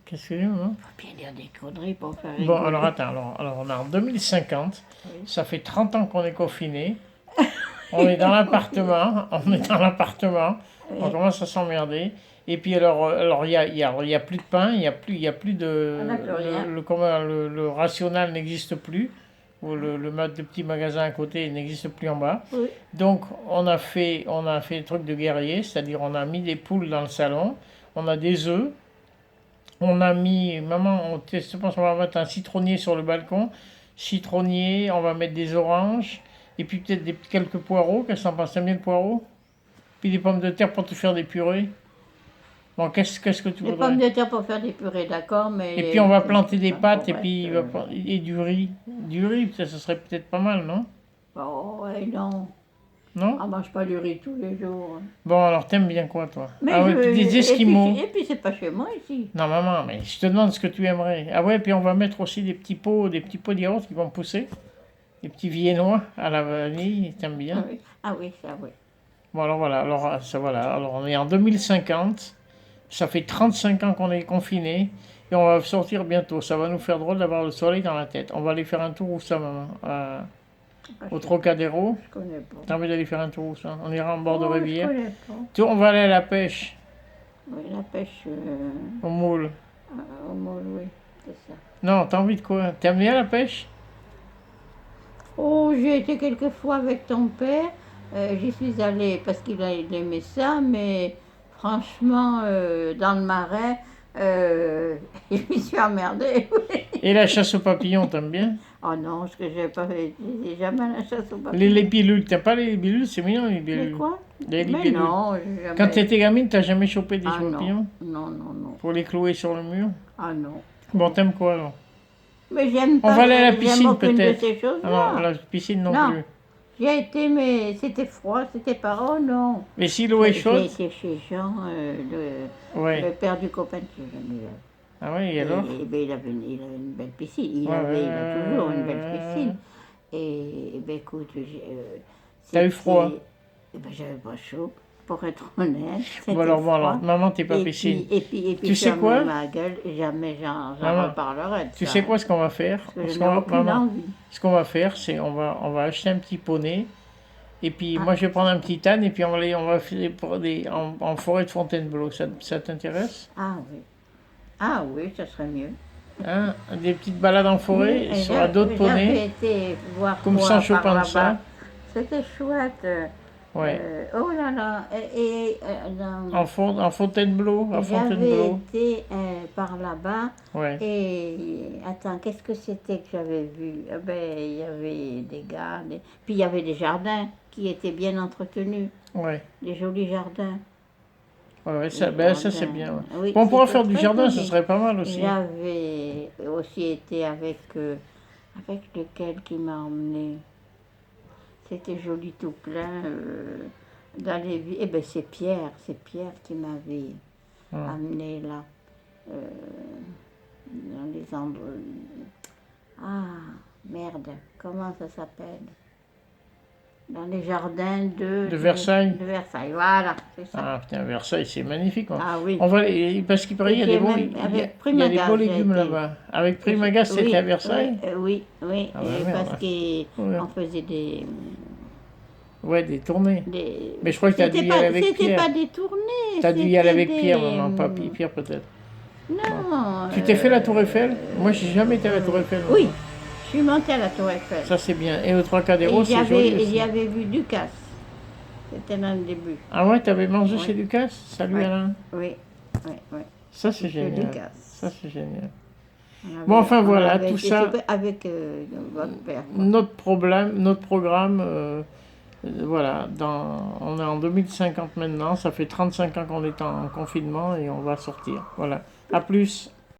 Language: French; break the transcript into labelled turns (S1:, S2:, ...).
S1: Qu'est-ce que c'est, non?
S2: Faut bien dire des conneries pour faire
S1: Bon,
S2: rigoler.
S1: alors attends, alors on est en 2050,
S2: Oui.
S1: ça fait 30 ans qu'on est confinés, on est dans l'appartement, on
S2: Oui.
S1: commence à s'emmerder, et puis alors il y a plus de pain, il y a plus
S2: On
S1: de,
S2: n'a plus rien.
S1: le rationnel n'existe plus, ou le petit magasin à côté n'existe plus en bas,
S2: Oui.
S1: donc on a fait le truc de guerrier, c'est-à-dire on a mis des poules dans le salon, on a des œufs, on a mis, maman, je pense qu'on va mettre un citronnier sur le balcon. Citronnier, on va mettre des oranges. Et puis peut-être quelques poireaux. Qu'est-ce que t'en penses? T'aimes bien le poireau? Puis des pommes de terre pour te faire des purées. Bon, qu'est-ce que tu
S2: Les pommes
S1: voudrais?
S2: de terre pour faire des purées, d'accord,
S1: Et puis
S2: mais
S1: on va planter des
S2: pour
S1: pâtes et
S2: le reste,
S1: puis et du riz. Du riz, ça serait peut-être pas mal, non?
S2: oh, ouais, non.
S1: Non?
S2: On mange pas du riz tous les jours.
S1: Bon, alors t'aimes bien quoi, toi?
S2: Mais
S1: Ah ouais, puis des esquimaux.
S2: et puis c'est pas chez moi ici.
S1: Non, maman, mais je te demande ce que tu aimerais. Ah ouais, puis on va mettre aussi des petits pots de yaourt qui vont pousser. Des petits viennois à la vanille, t'aimes bien?
S2: Ah oui, ça oui.
S1: Bon, alors voilà, alors on est en 2050, ça fait 35 ans qu'on est confinés, et on va sortir bientôt. Ça va nous faire drôle d'avoir le soleil dans la tête. On va aller faire un tour où ça, maman?
S2: Ah,
S1: Au Trocadéro?
S2: je connais pas.
S1: T'as envie d'aller faire un tour où ça? On ira en bord de
S2: Oh, je
S1: rivière.
S2: connais pas.
S1: On va aller à la pêche,
S2: Oui, la pêche
S1: au moule.
S2: au moule, oui, c'est ça.
S1: Non, t'as envie de quoi? T'aimes bien la pêche?
S2: Oh, j'ai été quelques fois avec ton père. J'y suis allée parce il aimait ça, mais franchement, dans le marais, je m'y suis emmerdée.
S1: Et la chasse aux papillons, t'aimes bien?
S2: Oh non, ce que j'ai pas fait, j'ai jamais la chasse au
S1: Les
S2: papillon.
S1: libellules, t'aimes pas les libellules? C'est mignon les
S2: Les
S1: libellules.
S2: quoi?
S1: Les
S2: Mais
S1: libellules.
S2: non, j'ai
S1: Quand
S2: jamais.
S1: t'étais gamine, t'as jamais chopé des
S2: Ah non,
S1: papillons
S2: non, non, non.
S1: pour les clouer sur le mur?
S2: Ah non.
S1: Bon, t'aimes quoi alors?
S2: Mais j'aime
S1: On
S2: pas,
S1: va aller à la
S2: j'aime
S1: piscine
S2: aucune de
S1: peut-être.
S2: ces
S1: Ah non,
S2: choses-là.
S1: la piscine non
S2: Non,
S1: plus.
S2: j'y ai été, mais c'était froid, c'était pas. Oh non.
S1: Mais si l'eau est
S2: J'ai
S1: chaude?
S2: été chez Jean, le
S1: Ouais.
S2: père du copain de Suzanne.
S1: Ah ouais, et alors?
S2: Ben, il avait une belle piscine. Il
S1: Ouais,
S2: avait, il a toujours une belle
S1: ouais.
S2: piscine. Et ben, écoute,
S1: T'as eu froid?
S2: ben, j'avais pas chaud, pour être honnête.
S1: Bon
S2: C'était
S1: alors,
S2: froid.
S1: maman, t'es pas piscine.
S2: Et puis
S1: Tu sais
S2: fermer
S1: quoi?
S2: ma gueule, jamais j'en
S1: Maman,
S2: reparlerai de
S1: tu
S2: ça.
S1: sais quoi ce qu'on va faire?
S2: Parce que je n'ai aucune
S1: Maman,
S2: envie.
S1: ce qu'on va faire, c'est on va acheter un petit poney. Et puis
S2: Ah,
S1: moi je vais prendre un petit âne et puis on va filer pour en forêt de Fontainebleau. Ça t'intéresse?
S2: ah oui. Ah oui, ça serait mieux.
S1: Hein? Des petites balades en forêt
S2: Oui,
S1: sur d'autres poneys,
S2: j'avais été voir
S1: comme
S2: quoi
S1: Sancho
S2: par
S1: Panza.
S2: là-bas. C'était chouette.
S1: Ouais.
S2: Oh là là.
S1: En Fontainebleau, à
S2: J'avais
S1: Fontainebleau.
S2: été par là-bas
S1: Ouais.
S2: et attends, qu'est-ce que c'était que j'avais vu? Eh ben, il y avait des gars, puis il y avait des jardins qui étaient bien entretenus,
S1: Ouais.
S2: des jolis jardins.
S1: Ouais, ouais,
S2: Des
S1: ça c'est
S2: jardins.
S1: bien. Ouais.
S2: Oui,
S1: Bon, on pourra
S2: c'était
S1: faire du
S2: très
S1: jardin, ce
S2: joli.
S1: serait pas mal aussi.
S2: J'avais aussi été avec lequel qui m'a emmené. C'était joli tout plein. Dans les Eh ben c'est Pierre qui m'avait amené là. euh, dans les endroits. Ah, merde, comment ça s'appelle? Dans les jardins
S1: De Versailles.
S2: de Versailles, voilà, c'est ça.
S1: Ah putain, Versailles, c'est magnifique. Hein.
S2: Ah oui.
S1: On va parce qu'il paraît
S2: Et
S1: il y a des
S2: j'ai
S1: beaux,
S2: même,
S1: il y a,
S2: avec
S1: il y a des
S2: Primagas,
S1: beaux
S2: j'ai
S1: légumes
S2: été.
S1: là-bas. Avec Primagas, c'était à Versailles?
S2: Oui,
S1: Ah bah merde.
S2: parce
S1: Ouais.
S2: qu'on faisait
S1: Ouais, des tournées. Mais je crois que tu as dû
S2: C'était
S1: y aller avec
S2: c'était
S1: Pierre.
S2: pas des tournées,
S1: Tu as dû y aller avec Pierre,
S2: des...
S1: maman, pas Pierre peut-être.
S2: Non.
S1: Tu t'es fait la Tour Eiffel? Moi, j'ai jamais été à la Tour Eiffel.
S2: Oui,
S1: Maman.
S2: je suis montée à la Tour Eiffel.
S1: Ça, c'est bien. Et au Trocadéro,
S2: Et
S1: c'est joli aussi.
S2: j'y avais vu Ducasse. C'était dans le début.
S1: Ah ouais, t'avais mangé
S2: Oui.
S1: chez Ducasse? Salut
S2: Oui.
S1: Alain.
S2: Oui, oui, oui.
S1: Ça, c'est
S2: Chez
S1: génial.
S2: Ducasse.
S1: Ça, c'est génial.
S2: On
S1: Bon, enfin
S2: on
S1: voilà,
S2: avait
S1: tout
S2: été
S1: ça,
S2: souper avec votre père. Quoi.
S1: notre programme, voilà, on est en 2050 maintenant, ça fait 35 ans qu'on est en confinement et on va sortir. Voilà. À plus.